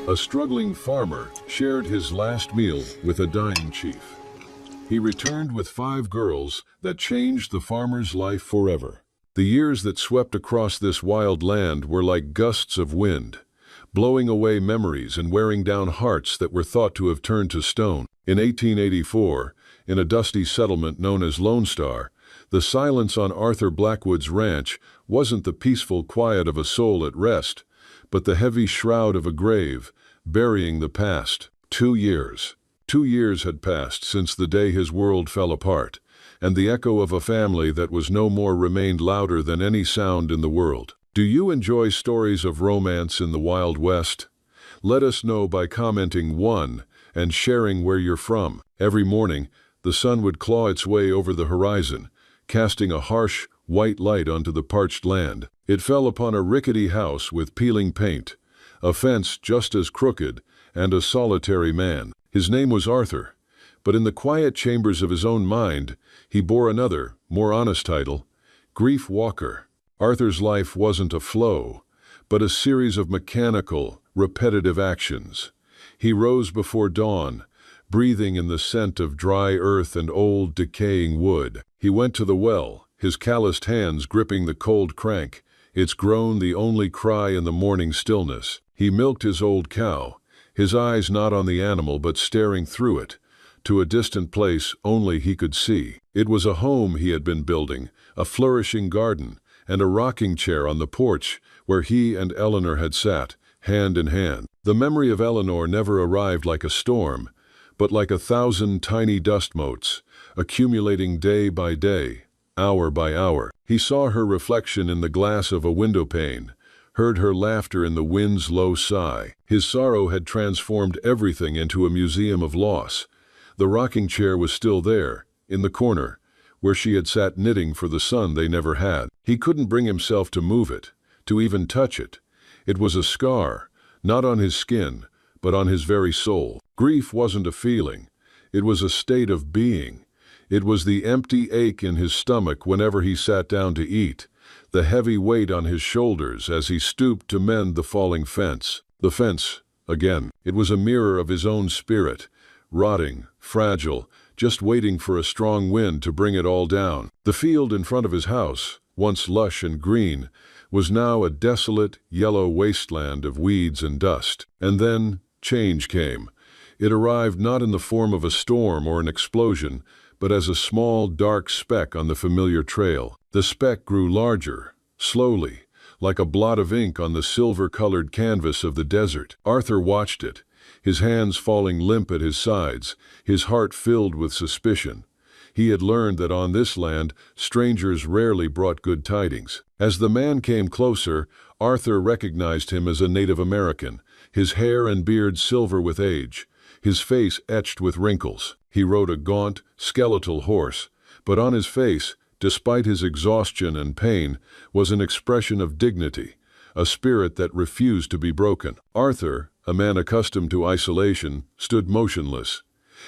A struggling farmer shared his last meal with a dying chief. He returned with 5 girls that changed the farmer's life forever. The years that swept across this wild land were like gusts of wind, blowing away memories and wearing down hearts that were thought to have turned to stone. In 1884, in a dusty settlement known as Lone Star, the silence on Arthur Blackwood's ranch wasn't the peaceful quiet of a soul at rest, but the heavy shroud of a grave, burying the past. 2 years. 2 years had passed since the day his world fell apart, and the echo of a family that was no more remained louder than any sound in the world. Do you enjoy stories of romance in the Wild West? Let us know by commenting 1 and sharing where you're from. Every morning, the sun would claw its way over the horizon, casting a harsh, white light onto the parched land. It fell upon a rickety house with peeling paint, a fence just as crooked, and a solitary man. His name was Arthur, but in the quiet chambers of his own mind, he bore another, more honest title, Grief Walker. Arthur's life wasn't a flow, but a series of mechanical, repetitive actions. He rose before dawn, breathing in the scent of dry earth and old, decaying wood. He went to the well, his calloused hands gripping the cold crank, its groan the only cry in the morning stillness. He milked his old cow, his eyes not on the animal but staring through it, to a distant place only he could see. It was a home he had been building, a flourishing garden, and a rocking chair on the porch where he and Eleanor had sat, hand in hand. The memory of Eleanor never arrived like a storm, but like 1,000 tiny dust motes, accumulating day by day, hour by hour. He saw her reflection in the glass of a window pane, heard her laughter in the wind's low sigh. His sorrow had transformed everything into a museum of loss. The rocking chair was still there, in the corner, where she had sat knitting for the son they never had. He couldn't bring himself to move it, to even touch it. It was a scar, not on his skin, but on his very soul. Grief wasn't a feeling. It was a state of being. It was the empty ache in his stomach whenever he sat down to eat, the heavy weight on his shoulders as he stooped to mend the falling fence. The fence, again. It was a mirror of his own spirit, rotting, fragile, just waiting for a strong wind to bring it all down. The field in front of his house, once lush and green, was now a desolate, yellow wasteland of weeds and dust. And then change came. It arrived not in the form of a storm or an explosion, but as a small, dark speck on the familiar trail. The speck grew larger, slowly, like a blot of ink on the silver-colored canvas of the desert. Arthur watched it, his hands falling limp at his sides, his heart filled with suspicion. He had learned that on this land, strangers rarely brought good tidings. As the man came closer, Arthur recognized him as a Native American, his hair and beard silver with age, his face etched with wrinkles. He rode a gaunt, skeletal horse, but on his face, despite his exhaustion and pain, was an expression of dignity, a spirit that refused to be broken. Arthur, a man accustomed to isolation, stood motionless.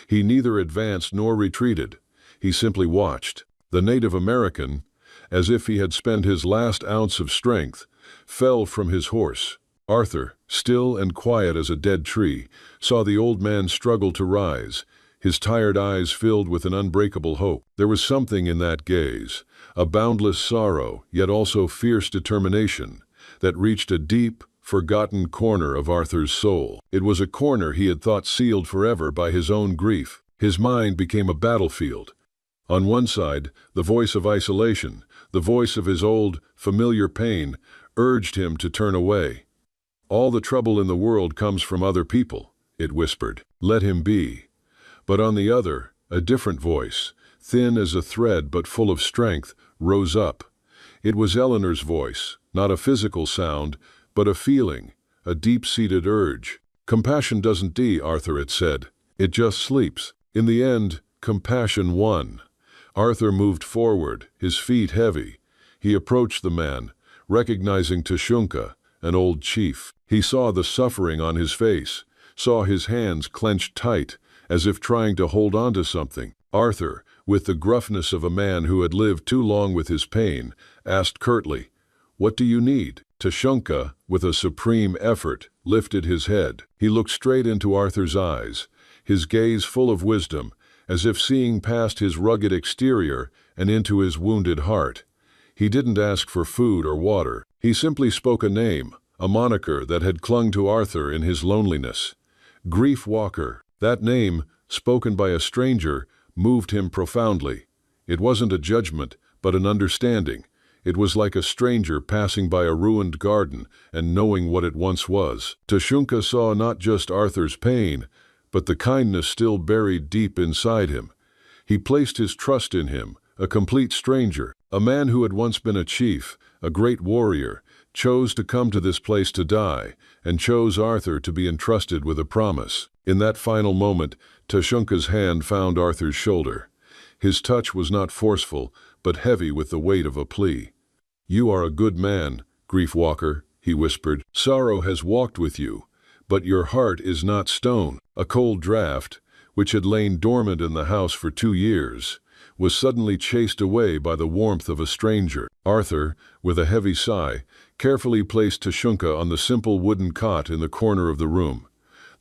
He neither advanced nor retreated. He simply watched. The Native American, as if he had spent his last ounce of strength, fell from his horse. Arthur, still and quiet as a dead tree, saw the old man struggle to rise, his tired eyes filled with an unbreakable hope. There was something in that gaze, a boundless sorrow, yet also fierce determination, that reached a deep, forgotten corner of Arthur's soul. It was a corner he had thought sealed forever by his own grief. His mind became a battlefield. On one side, the voice of isolation, the voice of his old, familiar pain, urged him to turn away. "All the trouble in the world comes from other people," it whispered. "Let him be." But on the other, a different voice, thin as a thread but full of strength, rose up. It was Eleanor's voice, not a physical sound, but a feeling, a deep-seated urge. "Compassion doesn't die, Arthur," it said. "It just sleeps." In the end, compassion won. Arthur moved forward, his feet heavy. He approached the man, recognizing Tashunka, an old chief. He saw the suffering on his face, saw his hands clenched tight, as if trying to hold on to something. Arthur, with the gruffness of a man who had lived too long with his pain, asked curtly, What do you need?" Tashunka, with a supreme effort, lifted his head. He looked straight into Arthur's eyes, his gaze full of wisdom, as if seeing past his rugged exterior and into his wounded heart. He didn't ask for food or water. He simply spoke a name, a moniker that had clung to Arthur in his loneliness. Grief Walker. That name, spoken by a stranger, moved him profoundly. It wasn't a judgment, but an understanding. It was like a stranger passing by a ruined garden and knowing what it once was. Tashunka saw not just Arthur's pain, but the kindness still buried deep inside him. He placed his trust in him, a complete stranger, a man who had once been a chief, a great warrior, chose to come to this place to die, and chose Arthur to be entrusted with a promise. In that final moment, Tashunka's hand found Arthur's shoulder. His touch was not forceful, but heavy with the weight of a plea. "You are a good man, Grief Walker," he whispered. "Sorrow has walked with you, but your heart is not stone." A cold draft, which had lain dormant in the house for 2 years, was suddenly chased away by the warmth of a stranger. Arthur, with a heavy sigh, carefully placed Tashunka on the simple wooden cot in the corner of the room.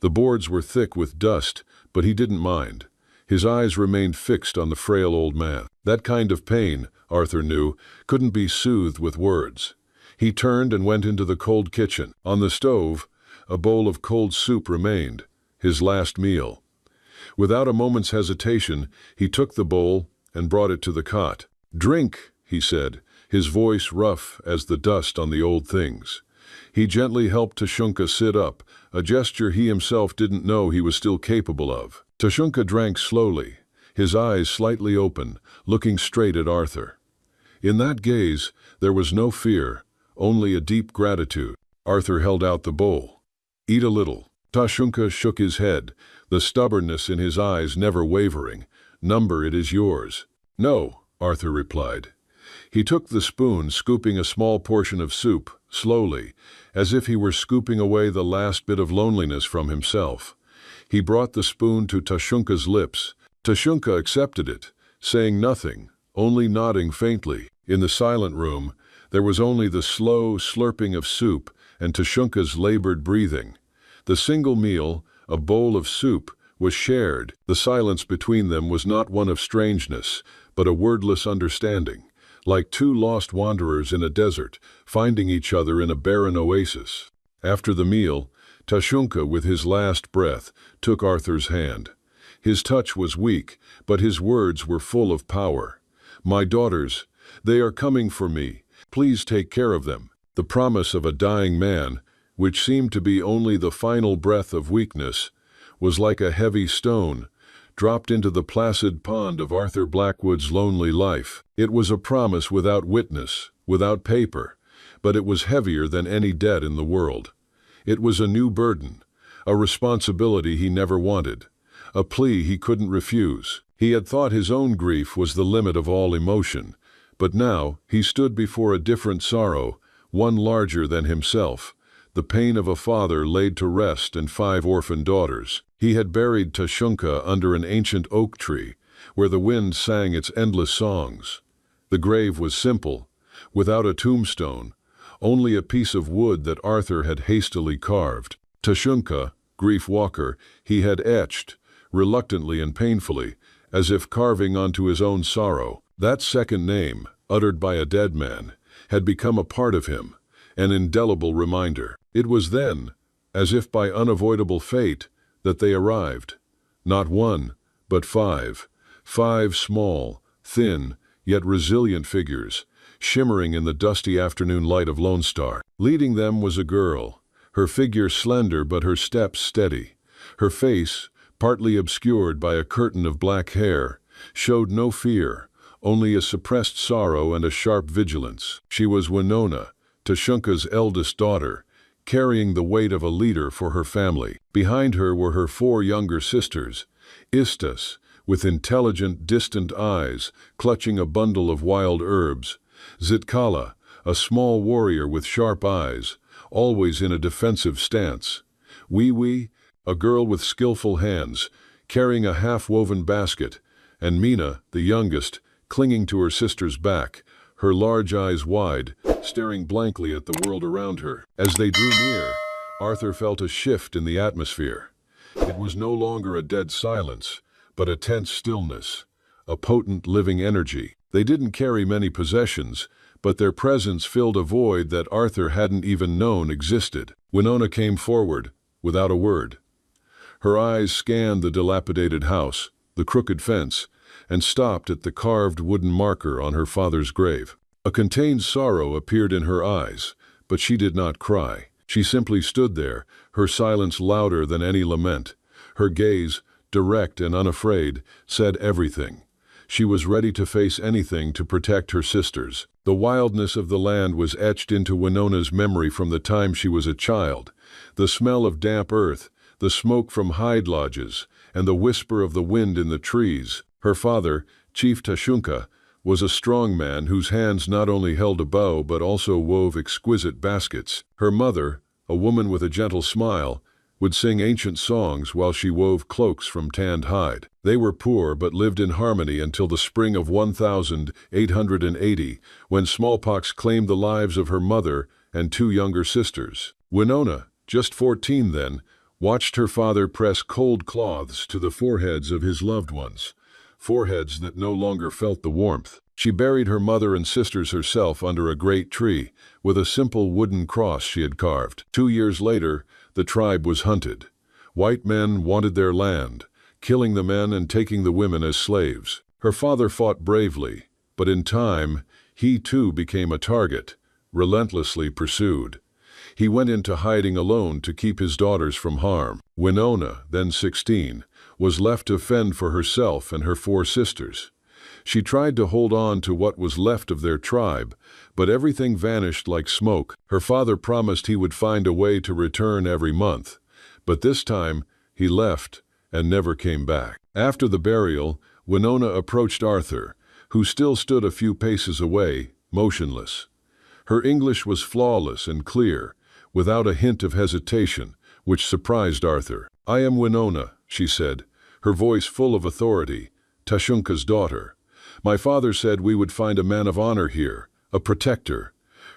The boards were thick with dust, but he didn't mind. His eyes remained fixed on the frail old man. That kind of pain, Arthur knew, couldn't be soothed with words. He turned and went into the cold kitchen. On the stove, a bowl of cold soup remained, his last meal. Without a moment's hesitation, he took the bowl and brought it to the cot. "Drink," he said, his voice rough as the dust on the old things. He gently helped Tashunka sit up, a gesture he himself didn't know he was still capable of. Tashunka drank slowly, his eyes slightly open, looking straight at Arthur. In that gaze, there was no fear, only a deep gratitude. Arthur held out the bowl. "Eat a little." Tashunka shook his head, the stubbornness in his eyes never wavering. "Number, it is yours." "No," Arthur replied. He took the spoon, scooping a small portion of soup, slowly, as if he were scooping away the last bit of loneliness from himself. He brought the spoon to Tashunka's lips. Tashunka accepted it, saying nothing, only nodding faintly. In the silent room, there was only the slow slurping of soup and Tashunka's labored breathing. The single meal, a bowl of soup, was shared. The silence between them was not one of strangeness, but a wordless understanding, like two lost wanderers in a desert, finding each other in a barren oasis. After the meal, Tashunka, with his last breath, took Arthur's hand. His touch was weak, but his words were full of power. "My daughters, they are coming for me. Please take care of them." The promise of a dying man, which seemed to be only the final breath of weakness, was like a heavy stone, dropped into the placid pond of Arthur Blackwood's lonely life. It was a promise without witness, without paper, but it was heavier than any debt in the world. It was a new burden, a responsibility he never wanted, a plea he couldn't refuse. He had thought his own grief was the limit of all emotion, but now he stood before a different sorrow, one larger than himself, the pain of a father laid to rest and 5 orphan daughters. He had buried Tashunka under an ancient oak tree, where the wind sang its endless songs. The grave was simple, without a tombstone, only a piece of wood that Arthur had hastily carved. Tashunka, Grief Walker, he had etched, reluctantly and painfully, as if carving onto his own sorrow. That second name, uttered by a dead man, had become a part of him, an indelible reminder. It was then, as if by unavoidable fate, that they arrived. Not 1, but 5. 5 small, thin, yet resilient figures, shimmering in the dusty afternoon light of Lone Star. Leading them was a girl, her figure slender but her steps steady. Her face, partly obscured by a curtain of black hair, showed no fear, only a suppressed sorrow and a sharp vigilance. She was Winona, Tashunka's eldest daughter, carrying the weight of a leader for her family. Behind her were her 4 younger sisters, Istas, with intelligent, distant eyes, clutching a bundle of wild herbs, Zitkala, a small warrior with sharp eyes, always in a defensive stance, Wee, a girl with skillful hands, carrying a half-woven basket, and Mina, the youngest, clinging to her sister's back, her large eyes wide, staring blankly at the world around her. As they drew near, Arthur felt a shift in the atmosphere. It was no longer a dead silence, but a tense stillness, a potent living energy. They didn't carry many possessions, but their presence filled a void that Arthur hadn't even known existed. Winona came forward, without a word. Her eyes scanned the dilapidated house, the crooked fence, and stopped at the carved wooden marker on her father's grave. A contained sorrow appeared in her eyes, but she did not cry. She simply stood there, her silence louder than any lament. Her gaze, direct and unafraid, said everything. She was ready to face anything to protect her sisters. The wildness of the land was etched into Winona's memory from the time she was a child. The smell of damp earth, the smoke from hide lodges, and the whisper of the wind in the trees. Her father, Chief Tashunka, was a strong man whose hands not only held a bow but also wove exquisite baskets. Her mother, a woman with a gentle smile, would sing ancient songs while she wove cloaks from tanned hide. They were poor but lived in harmony until the spring of 1880, when smallpox claimed the lives of her mother and two younger sisters. Winona, just 14 then, watched her father press cold cloths to the foreheads of his loved ones, foreheads that no longer felt the warmth. She buried her mother and sisters herself under a great tree, with a simple wooden cross she had carved. 2 years later, the tribe was hunted. White men wanted their land, killing the men and taking the women as slaves. Her father fought bravely, but in time, he too became a target, relentlessly pursued. He went into hiding alone to keep his daughters from harm. Winona, then 16, was left to fend for herself and her 4 sisters. She tried to hold on to what was left of their tribe, but everything vanished like smoke. Her father promised he would find a way to return every month, but this time he left and never came back. After the burial, Winona approached Arthur, who still stood a few paces away, motionless. Her English was flawless and clear, without a hint of hesitation, which surprised Arthur. "I am Winona," she said, her voice full of authority, "Tashunka's daughter. My father said we would find a man of honor here, a protector."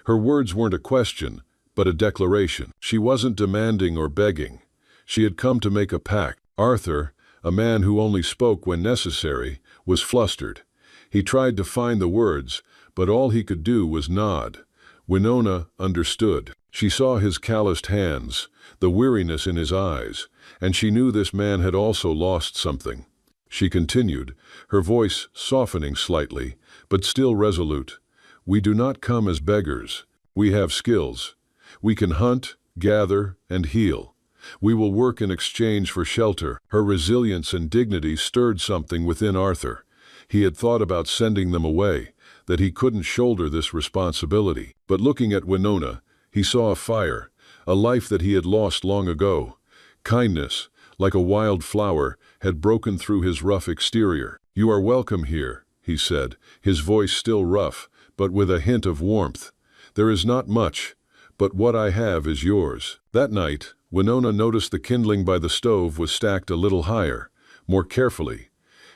Her words weren't a question, but a declaration. She wasn't demanding or begging. She had come to make a pact. Arthur, a man who only spoke when necessary, was flustered. He tried to find the words, but all he could do was nod. Winona understood. She saw his calloused hands, the weariness in his eyes, and she knew this man had also lost something. She continued, her voice softening slightly, but still resolute. "We do not come as beggars. We have skills. We can hunt, gather, and heal. We will work in exchange for shelter." Her resilience and dignity stirred something within Arthur. He had thought about sending them away, that he couldn't shoulder this responsibility. But looking at Winona, he saw a fire, a life that he had lost long ago. Kindness, like a wild flower, had broken through his rough exterior. "You are welcome here," he said, his voice still rough, but with a hint of warmth. "There is not much, but what I have is yours." That night, Winona noticed the kindling by the stove was stacked a little higher, more carefully,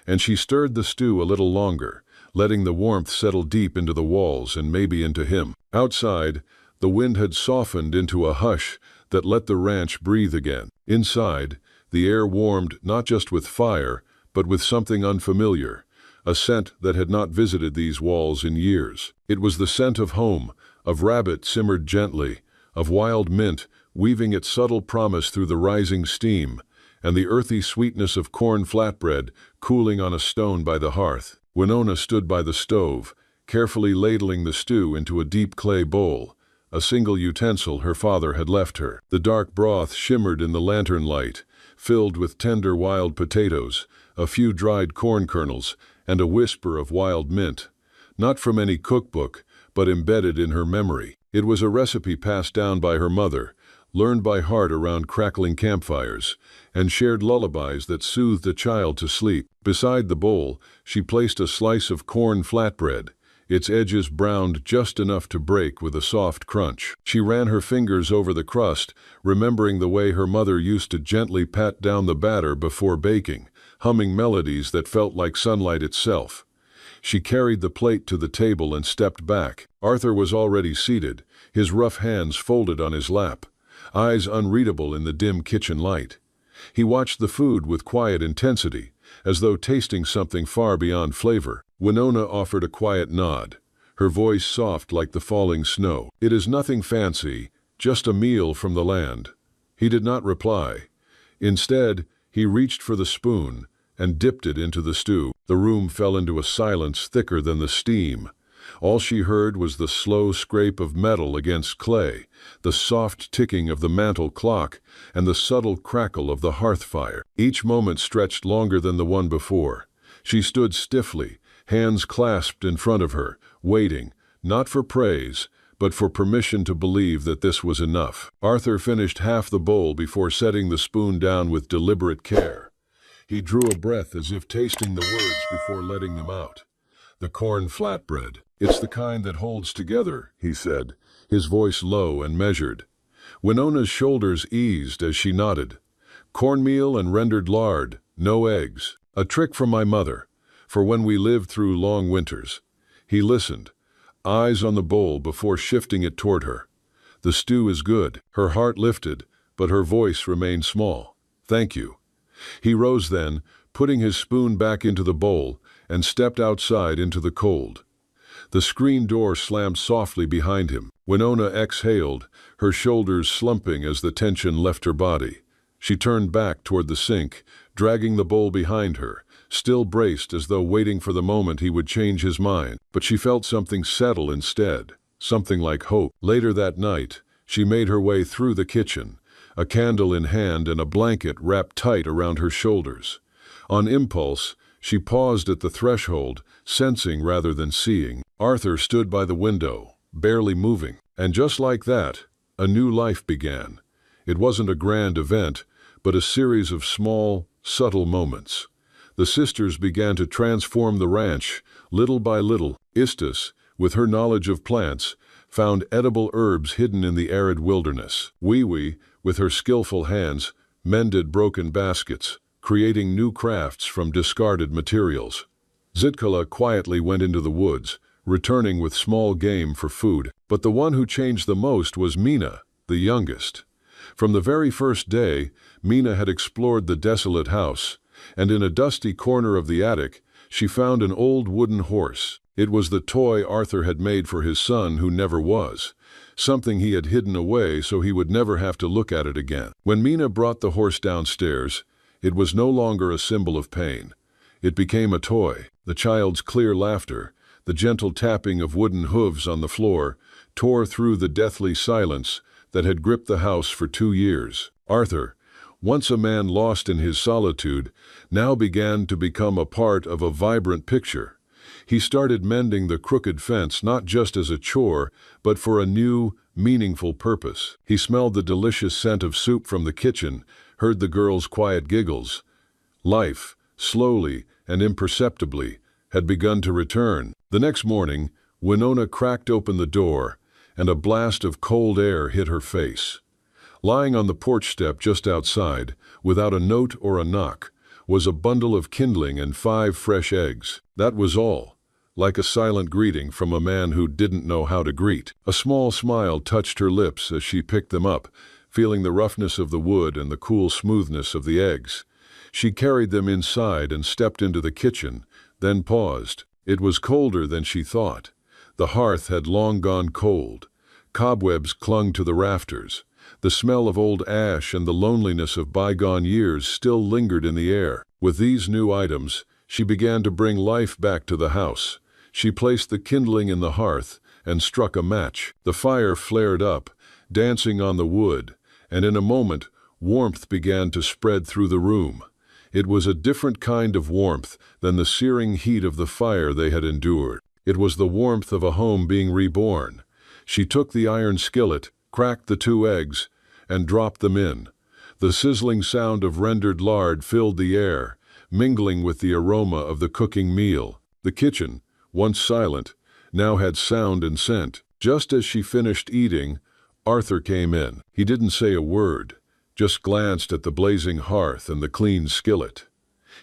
and she stirred the stew a little longer, letting the warmth settle deep into the walls and maybe into him. Outside, the wind had softened into a hush that let the ranch breathe again. Inside, the air warmed not just with fire, but with something unfamiliar, a scent that had not visited these walls in years. It was the scent of home, of rabbit simmered gently, of wild mint weaving its subtle promise through the rising steam, and the earthy sweetness of corn flatbread cooling on a stone by the hearth. Winona stood by the stove, carefully ladling the stew into a deep clay bowl, a single utensil her father had left her. The dark broth shimmered in the lantern light, filled with tender wild potatoes, a few dried corn kernels, and a whisper of wild mint. Not from any cookbook, but embedded in her memory. It was a recipe passed down by her mother, learned by heart around crackling campfires, and shared lullabies that soothed a child to sleep. Beside the bowl, she placed a slice of corn flatbread, its edges browned just enough to break with a soft crunch. She ran her fingers over the crust, remembering the way her mother used to gently pat down the batter before baking, humming melodies that felt like sunlight itself. She carried the plate to the table and stepped back. Arthur was already seated, his rough hands folded on his lap, eyes unreadable in the dim kitchen light. He watched the food with quiet intensity, as though tasting something far beyond flavor. Winona offered a quiet nod, her voice soft like the falling snow. "It is nothing fancy, just a meal from the land." He did not reply. Instead, he reached for the spoon and dipped it into the stew. The room fell into a silence thicker than the steam. All she heard was the slow scrape of metal against clay, the soft ticking of the mantel clock, and the subtle crackle of the hearth fire. Each moment stretched longer than the one before. She stood stiffly, hands clasped in front of her, waiting, not for praise, but for permission to believe that this was enough. Arthur finished half the bowl before setting the spoon down with deliberate care. He drew a breath as if tasting the words before letting them out. "The corn flatbread. It's the kind that holds together," he said, his voice low and measured. Winona's shoulders eased as she nodded. "Cornmeal and rendered lard, no eggs. A trick from my mother, for when we lived through long winters." He listened, eyes on the bowl before shifting it toward her. "The stew is good." Her heart lifted, but her voice remained small. "Thank you." He rose then, putting his spoon back into the bowl, and stepped outside into the cold. The screen door slammed softly behind him. Winona exhaled, her shoulders slumping as the tension left her body. She turned back toward the sink, dragging the bowl behind her, still braced as though waiting for the moment he would change his mind. But she felt something settle instead, something like hope. Later that night, she made her way through the kitchen, a candle in hand and a blanket wrapped tight around her shoulders. On impulse, she paused at the threshold, sensing rather than seeing. Arthur stood by the window, barely moving. And just like that, a new life began. It wasn't a grand event, but a series of small, subtle moments. The sisters began to transform the ranch, little by little. Istis, with her knowledge of plants, found edible herbs hidden in the arid wilderness. Wee-wee, with her skillful hands, mended broken baskets, creating new crafts from discarded materials. Zitkala quietly went into the woods, returning with small game for food. But the one who changed the most was Mina, the youngest. From the very first day, Mina had explored the desolate house, and in a dusty corner of the attic, she found an old wooden horse. It was the toy Arthur had made for his son who never was, something he had hidden away so he would never have to look at it again. When Mina brought the horse downstairs, it was no longer a symbol of pain. It became a toy. The child's clear laughter, the gentle tapping of wooden hooves on the floor, tore through the deathly silence that had gripped the house for 2 years. Arthur, once a man lost in his solitude, now began to become a part of a vibrant picture. He started mending the crooked fence not just as a chore, but for a new, meaningful purpose. He smelled the delicious scent of soup from the kitchen, heard the girls' quiet giggles. Life, slowly and imperceptibly, had begun to return. The next morning, Winona cracked open the door, and a blast of cold air hit her face. Lying on the porch step just outside, without a note or a knock, was a bundle of kindling and 5 fresh eggs. That was all, like a silent greeting from a man who didn't know how to greet. A small smile touched her lips as she picked them up, feeling the roughness of the wood and the cool smoothness of the eggs. She carried them inside and stepped into the kitchen, then paused. It was colder than she thought. The hearth had long gone cold. Cobwebs clung to the rafters. The smell of old ash and the loneliness of bygone years still lingered in the air. With these new items, she began to bring life back to the house. She placed the kindling in the hearth and struck a match. The fire flared up, dancing on the wood, and in a moment, warmth began to spread through the room. It was a different kind of warmth than the searing heat of the fire they had endured. It was the warmth of a home being reborn. She took the iron skillet, cracked the 2 eggs, and dropped them in. The sizzling sound of rendered lard filled the air, mingling with the aroma of the cooking meal. The kitchen, once silent, now had sound and scent. Just as she finished eating, Arthur came in. He didn't say a word, just glanced at the blazing hearth and the clean skillet.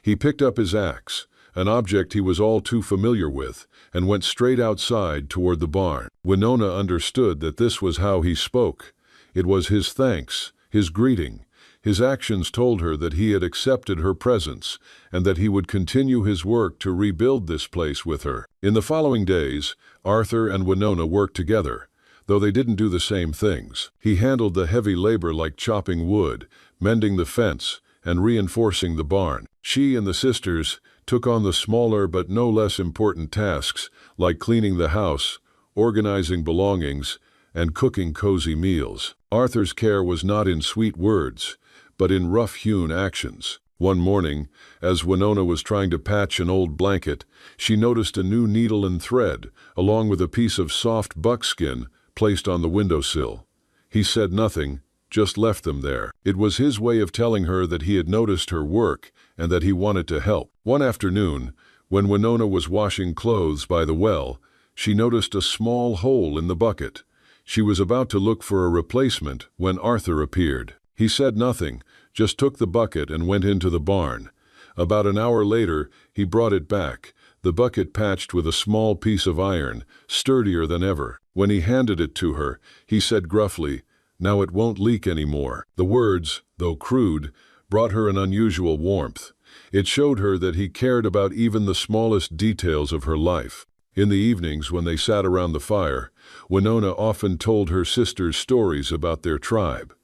He picked up his axe, an object he was all too familiar with, and went straight outside toward the barn. Winona understood that this was how he spoke. It was his thanks, his greeting. His actions told her that he had accepted her presence and that he would continue his work to rebuild this place with her. In the following days, Arthur and Winona worked together, though they didn't do the same things. He handled the heavy labor like chopping wood, mending the fence, and reinforcing the barn. She and the sisters took on the smaller but no less important tasks like cleaning the house, organizing belongings, and cooking cozy meals. Arthur's care was not in sweet words, but in rough-hewn actions. One morning, as Winona was trying to patch an old blanket, she noticed a new needle and thread, along with a piece of soft buckskin placed on the windowsill. He said nothing, just left them there. It was his way of telling her that he had noticed her work and that he wanted to help. One afternoon, when Winona was washing clothes by the well, she noticed a small hole in the bucket. She was about to look for a replacement when Arthur appeared. He said nothing, just took the bucket and went into the barn. About an hour later, he brought it back, the bucket patched with a small piece of iron, sturdier than ever. When he handed it to her, he said gruffly, "Now it won't leak anymore." The words, though crude, brought her an unusual warmth. It showed her that he cared about even the smallest details of her life. In the evenings when they sat around the fire, Winona often told her sisters stories about their tribe.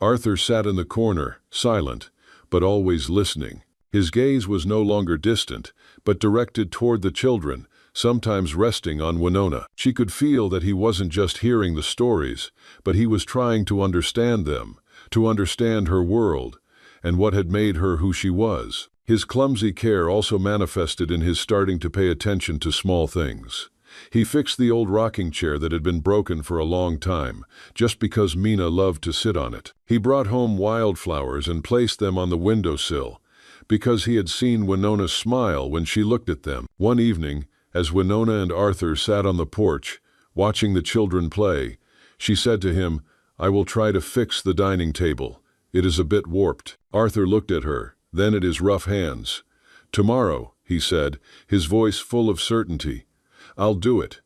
Arthur sat in the corner, silent, but always listening. His gaze was no longer distant, but directed toward the children, sometimes resting on Winona. She could feel that he wasn't just hearing the stories, but he was trying to understand them, to understand her world, and what had made her who she was. His clumsy care also manifested in his starting to pay attention to small things. He fixed the old rocking chair that had been broken for a long time, just because Mina loved to sit on it. He brought home wildflowers and placed them on the windowsill, because he had seen Winona smile when she looked at them. One evening, as Winona and Arthur sat on the porch, watching the children play, she said to him, "I will try to fix the dining table. It is a bit warped." Arthur looked at her, then at his rough hands. "Tomorrow," he said, his voice full of certainty. "I'll do it."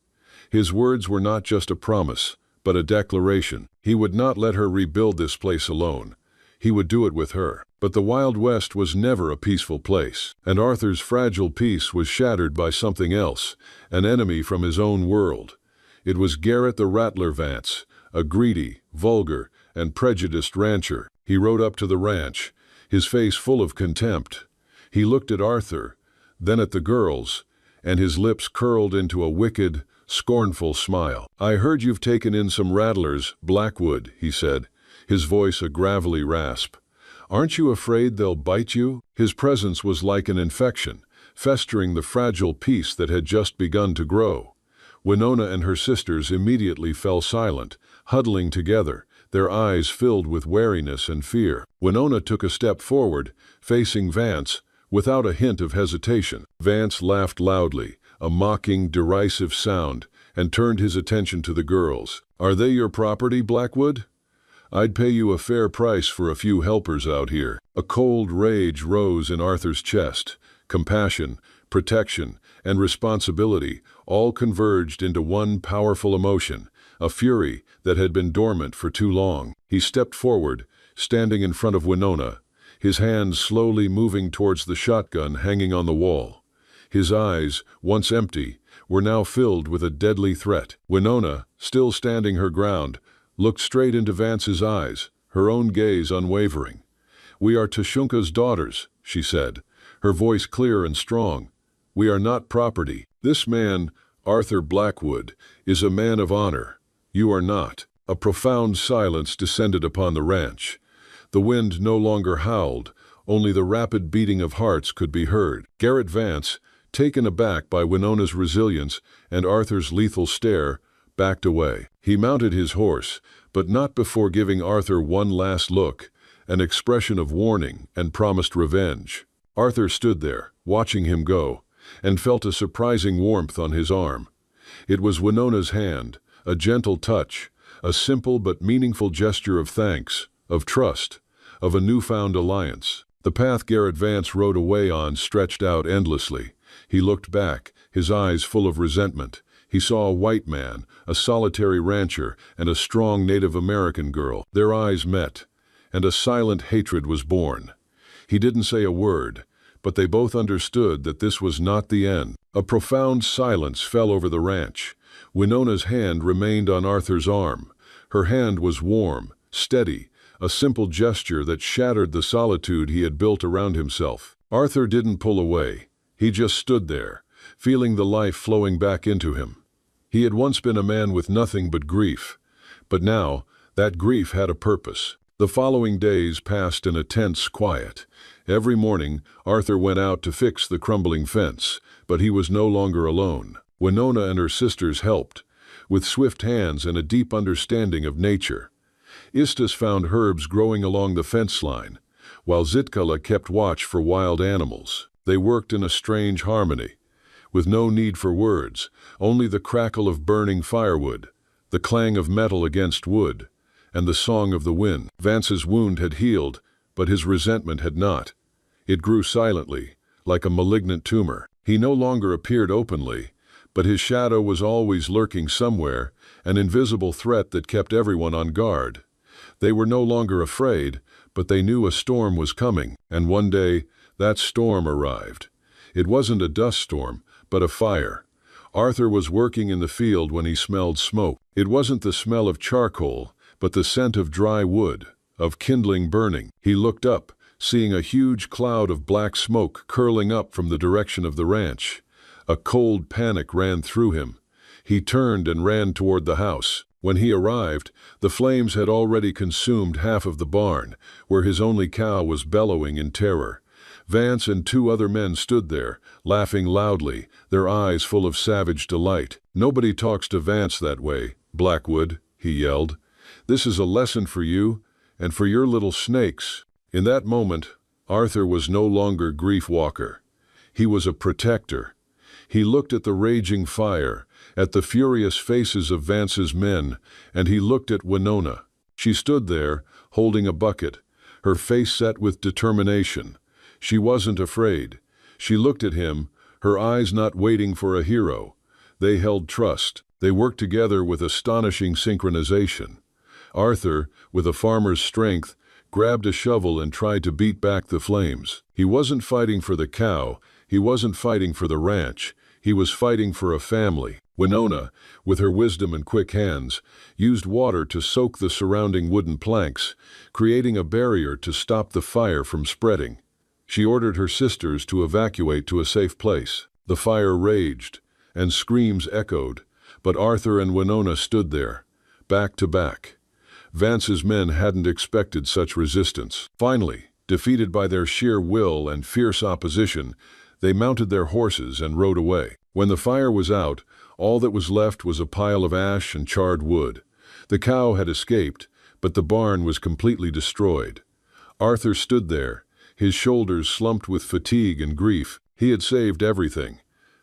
His words were not just a promise, but a declaration. He would not let her rebuild this place alone. He would do it with her. But the Wild West was never a peaceful place, and Arthur's fragile peace was shattered by something else, an enemy from his own world. It was Garrett the Rattler Vance, a greedy, vulgar, and prejudiced rancher. He rode up to the ranch, his face full of contempt. He looked at Arthur, then at the girls, and his lips curled into a wicked, scornful smile. "I heard you've taken in some rattlers, Blackwood," he said, his voice a gravelly rasp. "Aren't you afraid they'll bite you?" His presence was like an infection, festering the fragile peace that had just begun to grow. Winona and her sisters immediately fell silent, huddling together, their eyes filled with wariness and fear. Winona took a step forward, facing Vance, without a hint of hesitation. Vance laughed loudly, a mocking, derisive sound, and turned his attention to the girls. "Are they your property, Blackwood? I'd pay you a fair price for a few helpers out here." A cold rage rose in Arthur's chest. Compassion, protection, and responsibility all converged into one powerful emotion, a fury that had been dormant for too long. He stepped forward, standing in front of Winona, his hands slowly moving towards the shotgun hanging on the wall. His eyes, once empty, were now filled with a deadly threat. Winona, still standing her ground, looked straight into Vance's eyes, her own gaze unwavering. "We are Tashunka's daughters," she said, her voice clear and strong. "We are not property. This man, Arthur Blackwood, is a man of honor. You are not." A profound silence descended upon the ranch. The wind no longer howled, only the rapid beating of hearts could be heard. Garrett Vance, taken aback by Winona's resilience and Arthur's lethal stare, backed away. He mounted his horse, but not before giving Arthur one last look, an expression of warning and promised revenge. Arthur stood there, watching him go, and felt a surprising warmth on his arm. It was Winona's hand, a gentle touch, a simple but meaningful gesture of thanks, of trust, of a newfound alliance. The path Garrett Vance rode away on stretched out endlessly, He looked back, his eyes full of resentment. He saw a white man, a solitary rancher, and a strong Native American girl. Their eyes met, and a silent hatred was born. He didn't say a word, but they both understood that this was not the end. A profound silence fell over the ranch. Winona's hand remained on Arthur's arm. Her hand was warm, steady, a simple gesture that shattered the solitude he had built around himself. Arthur didn't pull away. He just stood there, feeling the life flowing back into him. He had once been a man with nothing but grief, but now that grief had a purpose. The following days passed in a tense quiet. Every morning, Arthur went out to fix the crumbling fence, but he was no longer alone. Winona and her sisters helped, with swift hands and a deep understanding of nature. Istis found herbs growing along the fence line, while Zitkala kept watch for wild animals. They worked in a strange harmony, with no need for words, only the crackle of burning firewood, the clang of metal against wood, and the song of the wind. Vance's wound had healed, but his resentment had not. It grew silently, like a malignant tumor. He no longer appeared openly, but his shadow was always lurking somewhere, an invisible threat that kept everyone on guard. They were no longer afraid, but they knew a storm was coming, and one day, that storm arrived. It wasn't a dust storm, but a fire. Arthur was working in the field when he smelled smoke. It wasn't the smell of charcoal, but the scent of dry wood, of kindling burning. He looked up, seeing a huge cloud of black smoke curling up from the direction of the ranch. A cold panic ran through him. He turned and ran toward the house. When he arrived, the flames had already consumed half of the barn, where his only cow was bellowing in terror. Vance and two other men stood there, laughing loudly, their eyes full of savage delight. "Nobody talks to Vance that way, Blackwood," he yelled. "This is a lesson for you, and for your little snakes." In that moment, Arthur was no longer Grief Walker. He was a protector. He looked at the raging fire, at the furious faces of Vance's men, and he looked at Winona. She stood there, holding a bucket, her face set with determination. She wasn't afraid. She looked at him, her eyes not waiting for a hero. They held trust. They worked together with astonishing synchronization. Arthur, with a farmer's strength, grabbed a shovel and tried to beat back the flames. He wasn't fighting for the cow. He wasn't fighting for the ranch. He was fighting for a family. Winona, with her wisdom and quick hands, used water to soak the surrounding wooden planks, creating a barrier to stop the fire from spreading. She ordered her sisters to evacuate to a safe place. The fire raged, and screams echoed, but Arthur and Winona stood there, back to back. Vance's men hadn't expected such resistance. Finally, defeated by their sheer will and fierce opposition, they mounted their horses and rode away. When the fire was out, all that was left was a pile of ash and charred wood. The cow had escaped, but the barn was completely destroyed. Arthur stood there, his shoulders slumped with fatigue and grief. He had saved everything,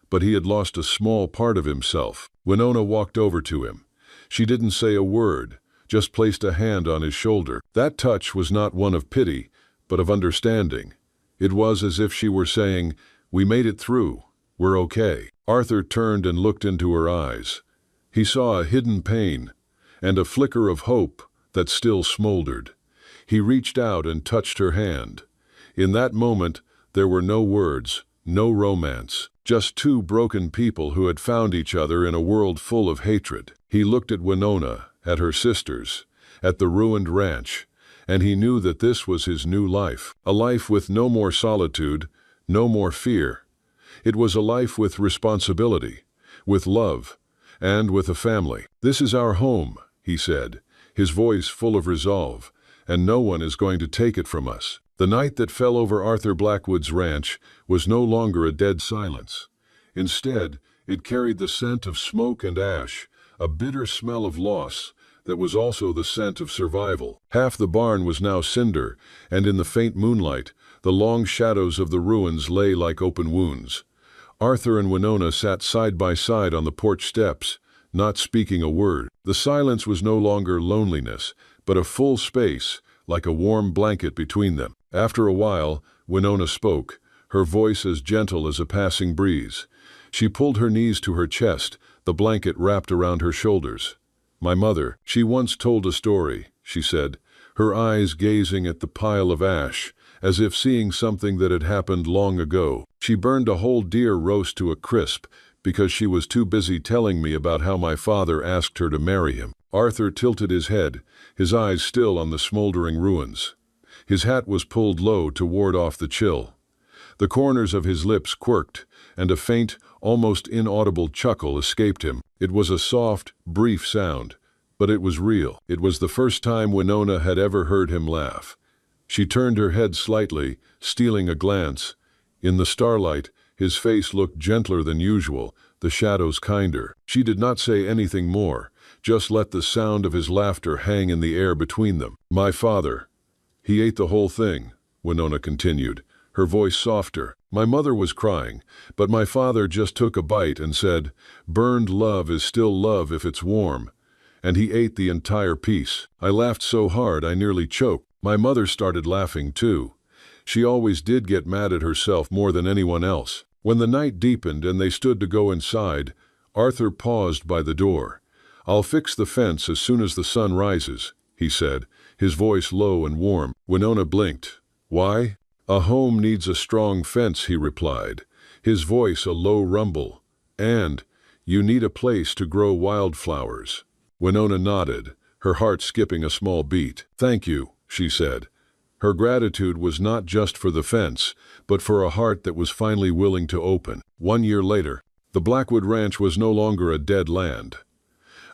but he had lost a small part of himself. Winona walked over to him. She didn't say a word, just placed a hand on his shoulder. That touch was not one of pity, but of understanding. It was as if she were saying, "We made it through. We're okay." Arthur turned and looked into her eyes. He saw a hidden pain and a flicker of hope that still smoldered. He reached out and touched her hand. In that moment, there were no words, no romance, just two broken people who had found each other in a world full of hatred. He looked at Winona, at her sisters, at the ruined ranch, and he knew that this was his new life. A life with no more solitude, no more fear. It was a life with responsibility, with love, and with a family. "This is our home," he said, his voice full of resolve, "and no one is going to take it from us." The night that fell over Arthur Blackwood's ranch was no longer a dead silence. Instead, it carried the scent of smoke and ash, a bitter smell of loss that was also the scent of survival. Half the barn was now cinder, and in the faint moonlight, the long shadows of the ruins lay like open wounds. Arthur and Winona sat side by side on the porch steps, not speaking a word. The silence was no longer loneliness, but a full space, like a warm blanket between them. After a while, Winona spoke, her voice as gentle as a passing breeze. She pulled her knees to her chest, the blanket wrapped around her shoulders. "My mother, she once told a story," she said, her eyes gazing at the pile of ash, as if seeing something that had happened long ago. "She burned a whole deer roast to a crisp because she was too busy telling me about how my father asked her to marry him." Arthur tilted his head, his eyes still on the smoldering ruins. His hat was pulled low to ward off the chill. The corners of his lips quirked, and a faint, almost inaudible chuckle escaped him. It was a soft, brief sound, but it was real. It was the first time Winona had ever heard him laugh. She turned her head slightly, stealing a glance. In the starlight, his face looked gentler than usual, the shadows kinder. She did not say anything more, just let the sound of his laughter hang in the air between them. "My father, he ate the whole thing," Winona continued, her voice softer. "My mother was crying, but my father just took a bite and said, 'Burned love is still love if it's warm.' And he ate the entire piece. I laughed so hard I nearly choked. My mother started laughing too. She always did get mad at herself more than anyone else." When the night deepened and they stood to go inside, Arthur paused by the door. "I'll fix the fence as soon as the sun rises," he said, his voice low and warm. Winona blinked. "Why?" "A home needs a strong fence," he replied, his voice a low rumble. "And you need a place to grow wildflowers." Winona nodded, her heart skipping a small beat. "Thank you," she said. Her gratitude was not just for the fence, but for a heart that was finally willing to open. 1 year later, the Blackwood Ranch was no longer a dead land.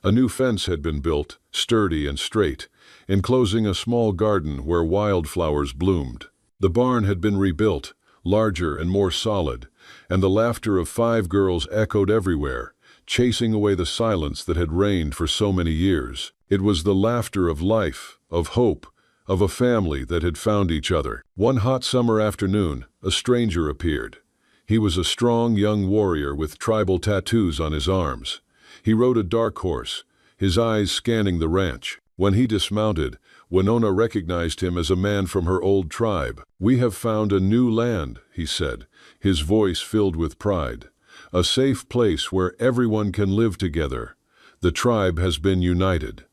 A new fence had been built, sturdy and straight, enclosing a small garden where wildflowers bloomed. The barn had been rebuilt, larger and more solid, and the laughter of 5 girls echoed everywhere, chasing away the silence that had reigned for so many years. It was the laughter of life, of hope, of a family that had found each other. One hot summer afternoon, a stranger appeared. He was a strong young warrior with tribal tattoos on his arms. He rode a dark horse, his eyes scanning the ranch. When he dismounted, Winona recognized him as a man from her old tribe. "We have found a new land," he said, his voice filled with pride. "A safe place where everyone can live together. The tribe has been united."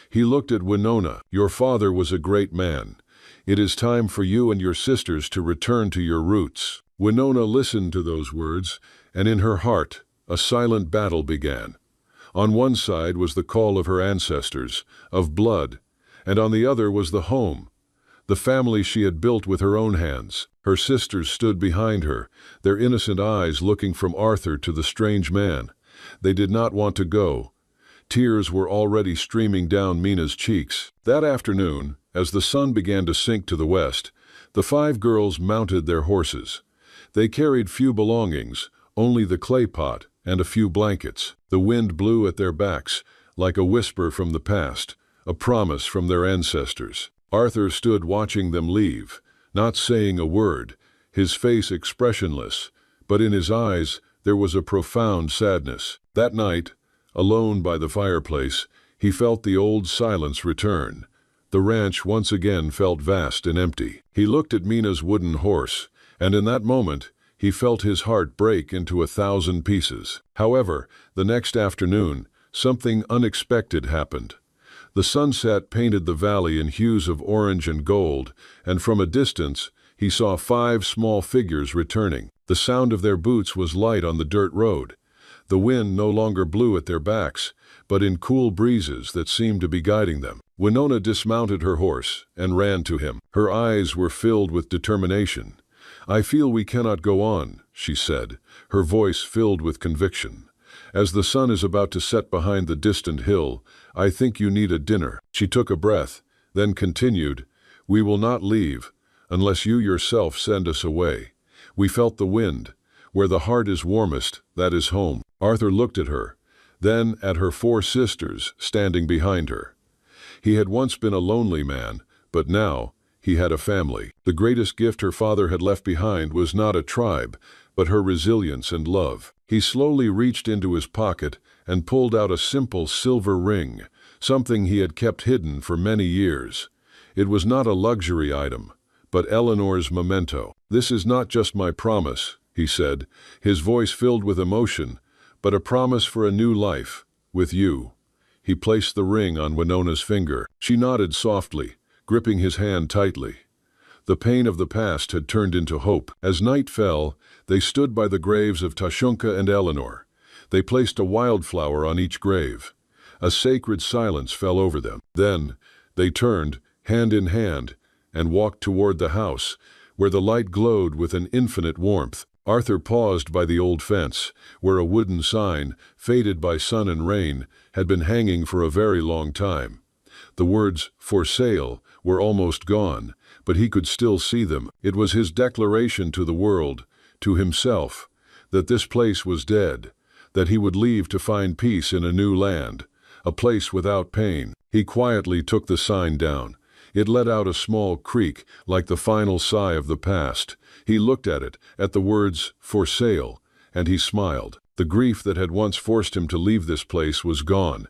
He looked at Winona. "Your father was a great man. It is time for you and your sisters to return to your roots." Winona listened to those words, and in her heart, a silent battle began. On one side was the call of her ancestors, of blood, and on the other was the home, the family she had built with her own hands. Her sisters stood behind her, their innocent eyes looking from Arthur to the strange man. They did not want to go. Tears were already streaming down Mina's cheeks. That afternoon, as the sun began to sink to the west, the 5 girls mounted their horses. They carried few belongings, only the clay pot and a few blankets. The wind blew at their backs, like a whisper from the past, a promise from their ancestors. Arthur stood watching them leave, not saying a word, his face expressionless, but in his eyes there was a profound sadness. That night, alone by the fireplace, he felt the old silence return. The ranch once again felt vast and empty. He looked at Mina's wooden horse, and in that moment, he felt his heart break into 1,000 pieces. However, the next afternoon, something unexpected happened. The sunset painted the valley in hues of orange and gold, and from a distance, he saw 5 small figures returning. The sound of their boots was light on the dirt road. The wind no longer blew at their backs, but in cool breezes that seemed to be guiding them. Winona dismounted her horse and ran to him. Her eyes were filled with determination. "I feel we cannot go on," she said, her voice filled with conviction. "As the sun is about to set behind the distant hill, I think you need a dinner." She took a breath, then continued, "We will not leave unless you yourself send us away. We felt the wind. Where the heart is warmest, that is home." Arthur looked at her, then at her 4 sisters standing behind her. He had once been a lonely man, but now he had a family. The greatest gift her father had left behind was not a tribe, but her resilience and love. He slowly reached into his pocket and pulled out a simple silver ring, something he had kept hidden for many years. It was not a luxury item, but Eleanor's memento. "This is not just my promise," he said, his voice filled with emotion, "but a promise for a new life, with you." He placed the ring on Winona's finger. She nodded softly, gripping his hand tightly. The pain of the past had turned into hope. As night fell, they stood by the graves of Tashunka and Eleanor. They placed a wildflower on each grave. A sacred silence fell over them. Then they turned, hand in hand, and walked toward the house, where the light glowed with an infinite warmth. Arthur paused by the old fence, where a wooden sign, faded by sun and rain, had been hanging for a very long time. The words, "For sale," were almost gone, but he could still see them. It was his declaration to the world, to himself, that this place was dead, that he would leave to find peace in a new land, a place without pain. He quietly took the sign down. It let out a small creak, like the final sigh of the past. He looked at it, at the words, "For sale," and he smiled. The grief that had once forced him to leave this place was gone,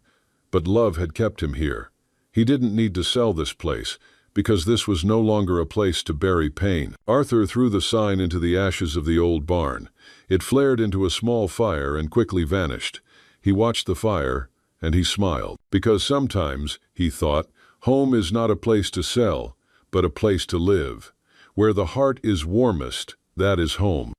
but love had kept him here. He didn't need to sell this place, because this was no longer a place to bury pain. Arthur threw the sign into the ashes of the old barn. It flared into a small fire and quickly vanished. He watched the fire, and he smiled. Because sometimes, he thought, home is not a place to sell, but a place to live. Where the heart is warmest, that is home.